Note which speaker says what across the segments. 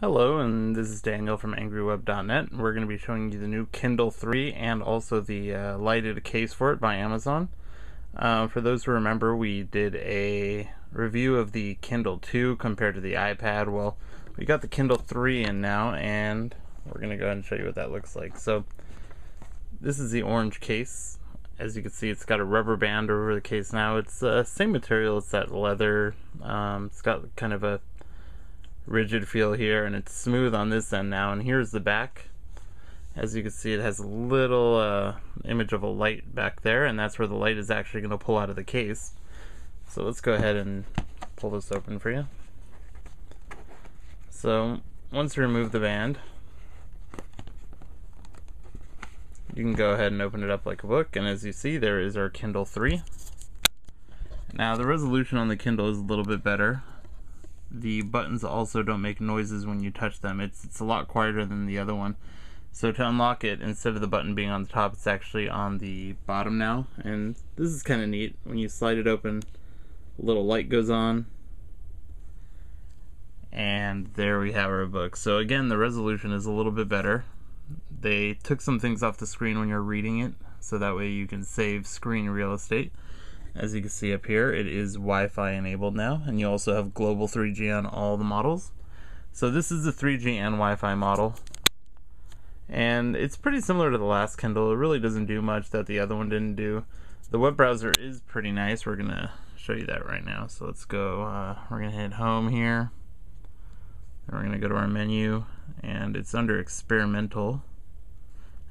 Speaker 1: Hello, and this is Daniel from angryweb.net. We're going to be showing you the new Kindle 3 and also the lighted case for it by Amazon. For those who remember, we did a review of the Kindle 2 compared to the iPad. Well, we got the Kindle 3 in now, and we're going to go ahead and show you what that looks like. So, this is the orange case. As you can see, it's got a rubber band over the case now. It's the same material, it's that leather. It's got kind of a rigid feel here, and it's smooth on this end now. And here's the back. As you can see, it has a little image of a light back there, and that's where the light is actually going to pull out of the case. So let's go ahead and pull this open for you. So once you remove the band, you can go ahead and open it up like a book, and as you see, there is our Kindle 3. Now the resolution on the Kindle is a little bit better. The buttons also don't make noises when you touch them. It's a lot quieter than the other one. So to unlock it, instead of the button being on the top, it's actually on the bottom now. And this is kind of neat. When you slide it open, a little light goes on. And there we have our book. So again, the resolution is a little bit better. They took some things off the screen when you're reading it, so that way you can save screen real estate. As you can see up here, it is Wi-Fi enabled now, and you also have global 3G on all the models. So this is the 3G and Wi-Fi model, and it's pretty similar to the last Kindle. It really doesn't do much that the other one didn't do. The web browser is pretty nice. We're gonna show you that right now. So let's go, we're gonna hit home here, and we're gonna go to our menu, and it's under experimental.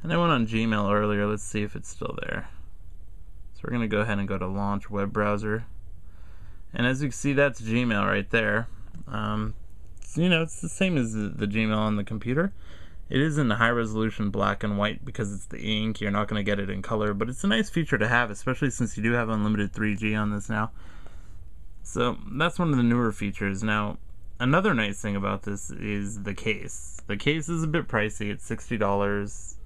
Speaker 1: And I went on Gmail earlier. Let's see if it's still there. We're going to go ahead and go to launch web browser, and as you can see, that's Gmail right there. It's the same as the Gmail on the computer. It is in high resolution black and white because it's the ink. You're not going to get it in color, but it's a nice feature to have, especially since you do have unlimited 3G on this now. So that's one of the newer features. Now another nice thing about this is the case. The case is a bit pricey. It's $60.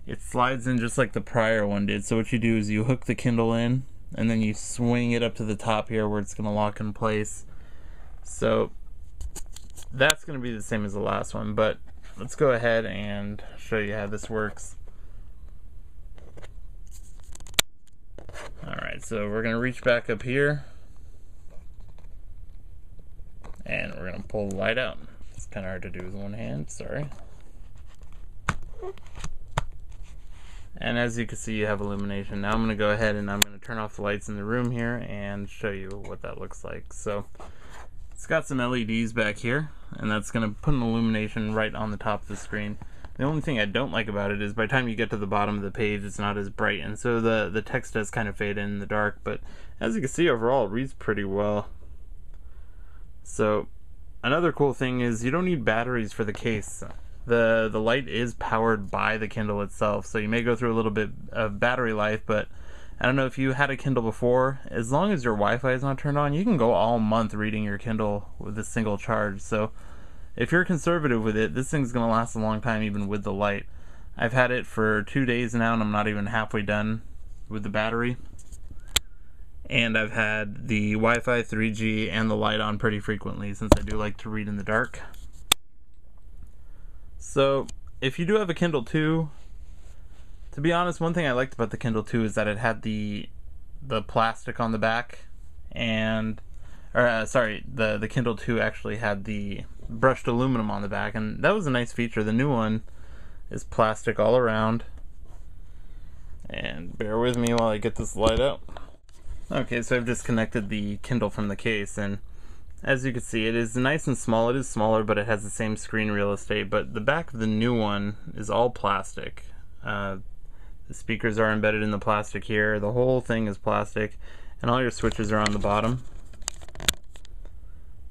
Speaker 1: It slides in just like the prior one did. So what you do is you hook the Kindle in, and then you swing it up to the top here where it's going to lock in place. So that's going to be the same as the last one, but let's go ahead and show you how this works. Alright, so we're going to reach back up here, and we're going to pull the light out. It's kind of hard to do with one hand, sorry. And as you can see, you have illumination. Now I'm going to go ahead and I'm going to turn off the lights in the room here and show you what that looks like. So it's got some LEDs back here, and that's going to put an illumination right on the top of the screen. The only thing I don't like about it is by the time you get to the bottom of the page, it's not as bright, and so the text does kind of fade in the dark. But as you can see, overall it reads pretty well. So another cool thing is you don't need batteries for the case. The light is powered by the Kindle itself, so you may go through a little bit of battery life, but I don't know if you had a Kindle before, as long as your Wi-Fi is not turned on, you can go all month reading your Kindle with a single charge. So if you're conservative with it, this thing's going to last a long time even with the light. I've had it for 2 days now, and I'm not even halfway done with the battery. And I've had the Wi-Fi, 3G, and the light on pretty frequently since I do like to read in the dark. So if you do have a Kindle 2, to be honest, one thing I liked about the Kindle 2 is that it had the plastic on the back, and the Kindle 2 actually had the brushed aluminum on the back, and that was a nice feature. The new one is plastic all around, and bear with me while I get this light out. Okay, so I've disconnected the Kindle from the case, and as you can see, it is nice and small. It is smaller, but it has the same screen real estate. But the back of the new one is all plastic. The speakers are embedded in the plastic here. The whole thing is plastic, and all your switches are on the bottom.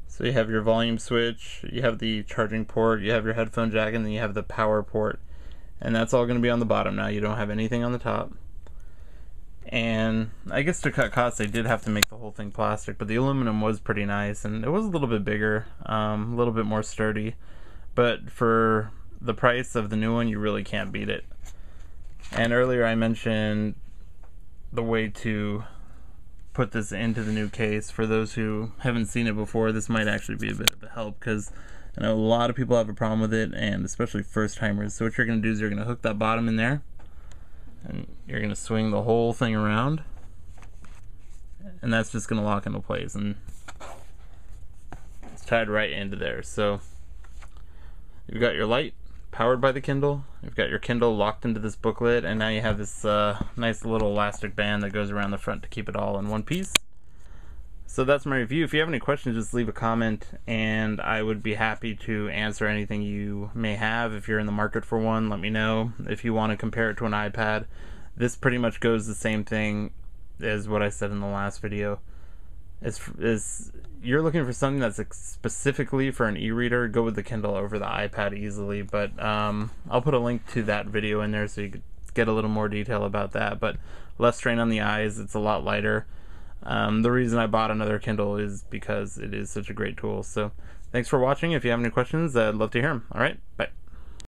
Speaker 1: So you have your volume switch, you have the charging port, you have your headphone jack, and then you have the power port. And that's all going to be on the bottom now. You don't have anything on the top. And I guess to cut costs, they did have to make the whole thing plastic, but the aluminum was pretty nice, and it was a little bit bigger, a little bit more sturdy. But for the price of the new one, you really can't beat it. And earlier I mentioned the way to put this into the new case. For those who haven't seen it before, this might actually be a bit of a help, because I know a lot of people have a problem with it, and especially first timers. So what you're going to do is you're going to hook that bottom in there, and you're going to swing the whole thing around, and that's just going to lock into place, and it's tied right into there. So you've got your light powered by the Kindle, you've got your Kindle locked into this booklet, and now you have this nice little elastic band that goes around the front to keep it all in one piece. So that's my review. If you have any questions, just leave a comment, and I would be happy to answer anything you may have. If you're in the market for one, let me know. If you want to compare it to an iPad, this pretty much goes the same thing as what I said in the last video. Is you're looking for something that's specifically for an e-reader, go with the Kindle over the iPad easily. But I'll put a link to that video in there so you could get a little more detail about that. But less strain on the eyes, it's a lot lighter. The reason I bought another Kindle is because it is such a great tool. So thanks for watching. If you have any questions, I'd love to hear them. Alright, bye.